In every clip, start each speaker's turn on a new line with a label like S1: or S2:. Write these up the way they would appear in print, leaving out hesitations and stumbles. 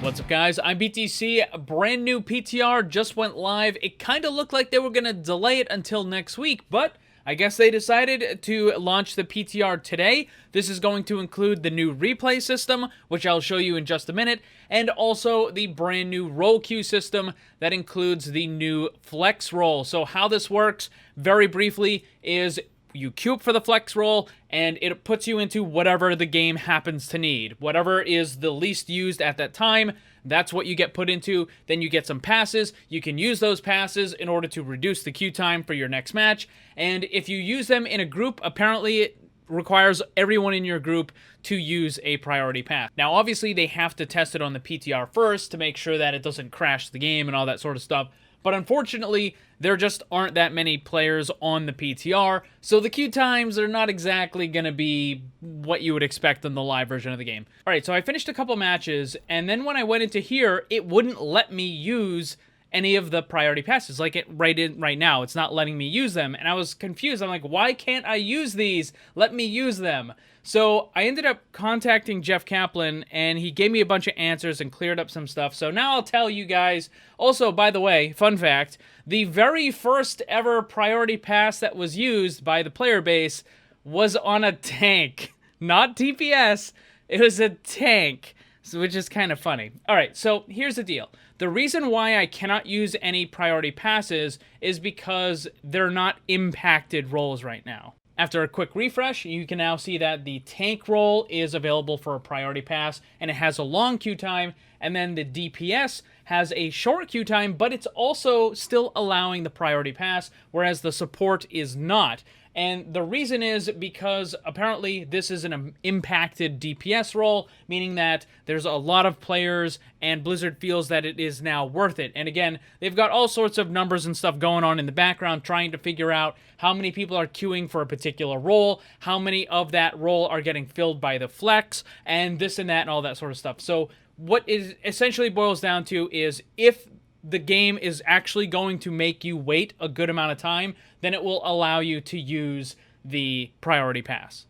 S1: What's up, guys? I'm BTC. A brand new PTR just went live. It kind of looked like they were going to delay it until next week, but I guess they decided to launch the PTR today. This is going to include the new replay system, which I'll show you in just a minute, and also the brand new roll queue system that includes the new flex roll. So how this works, very briefly, is you queue up for the flex roll, and it puts you into whatever the game happens to need. Whatever is the least used at that time, that's what you get put into. Then you get some passes. You can use those passes in order to reduce the queue time for your next match. And if you use them in a group, apparently it requires everyone in your group to use a priority pass. Now, obviously, they have to test it on the PTR first to make sure that it doesn't crash the game and all that sort of stuff. But unfortunately, there just aren't that many players on the PTR, so the queue times are not exactly going to be what you would expect in the live version of the game. Alright, so I finished a couple matches, and then when I went into here, it wouldn't let me use any of the priority passes. Like right now, it's not letting me use them, and I was confused. I'm like, why can't I use these? Let me use them. So I ended up contacting Jeff Kaplan, and he gave me a bunch of answers and cleared up some stuff. So now I'll tell you guys. Also, by the way, fun fact, the very first ever priority pass that was used by the player base was on a tank. Not DPS, it was a tank, which is kind of funny. All right, so here's the deal. The reason why I cannot use any priority passes is because they're not impacted roles right now. After a quick refresh, you can now see that the tank role is available for a priority pass, and it has a long queue time, and then the DPS has a short queue time, but it's also still allowing the priority pass, whereas the support is not. And the reason is because apparently this is an impacted DPS role, meaning that there's a lot of players and Blizzard feels that it is now worth it. And again, they've got all sorts of numbers and stuff going on in the background trying to figure out how many people are queuing for a particular role, how many of that role are getting filled by the flex, and this and that and all that sort of stuff. So what it essentially boils down to is if the game is actually going to make you wait a good amount of time, then it will allow you to use the priority pass.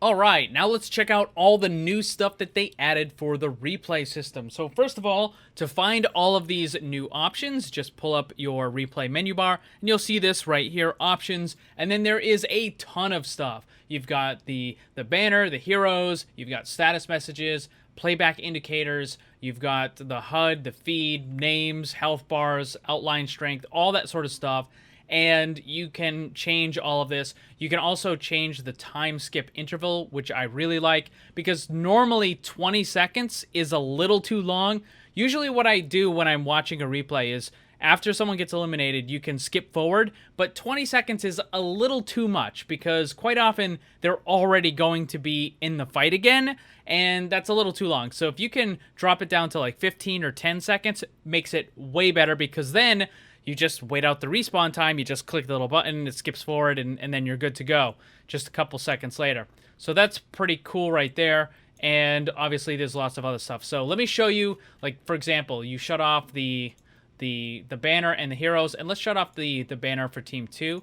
S1: Alright, now let's check out all the new stuff that they added for the replay system. So first of all, to find all of these new options, just pull up your replay menu bar, and you'll see this right here, options, and then there is a ton of stuff. You've got the banner, the heroes, you've got status messages, playback indicators, you've got the HUD, the feed, names, health bars, outline strength, all that sort of stuff. And you can change all of this. You can also change the time skip interval, which I really like, because normally 20 seconds is a little too long. Usually what I do when I'm watching a replay is after someone gets eliminated, you can skip forward, but 20 seconds is a little too much because quite often they're already going to be in the fight again, and that's a little too long. So if you can drop it down to like 15 or 10 seconds, it makes it way better because then you just wait out the respawn time, you just click the little button, it skips forward, and then you're good to go just a couple seconds later. So that's pretty cool right there, and obviously there's lots of other stuff. So let me show you, like for example, you shut off the banner and the heroes, and let's shut off the banner for Team 2,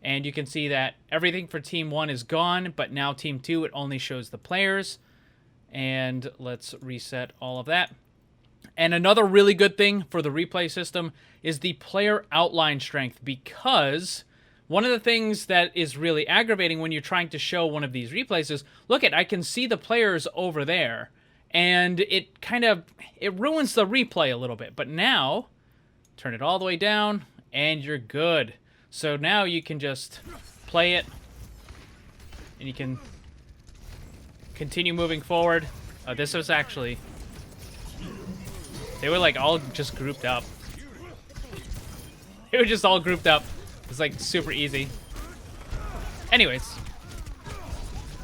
S1: and you can see that everything for Team 1 is gone, but now Team 2, it only shows the players, and let's reset all of that. And another really good thing for the replay system is the player outline strength, because one of the things that is really aggravating when you're trying to show one of these replays is, look I can see the players over there, and it ruins the replay a little bit. But now, turn it all the way down, and you're good. So now you can just play it, and you can continue moving forward. This was actually... They were like all just grouped up. They were just all grouped up. It's like super easy. Anyways.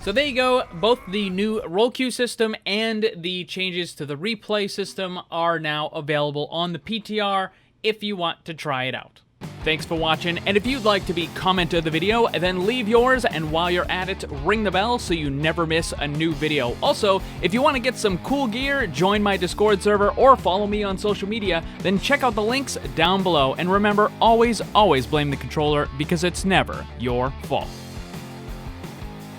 S1: So there you go. Both the new roll queue system and the changes to the replay system are now available on the PTR if you want to try it out. Thanks for watching, and if you'd like to be comment of the video, then leave yours, and while you're at it, ring the bell so you never miss a new video. Also, if you want to get some cool gear, join my Discord server, or follow me on social media, then check out the links down below. And remember, always blame the controller, because it's never your fault.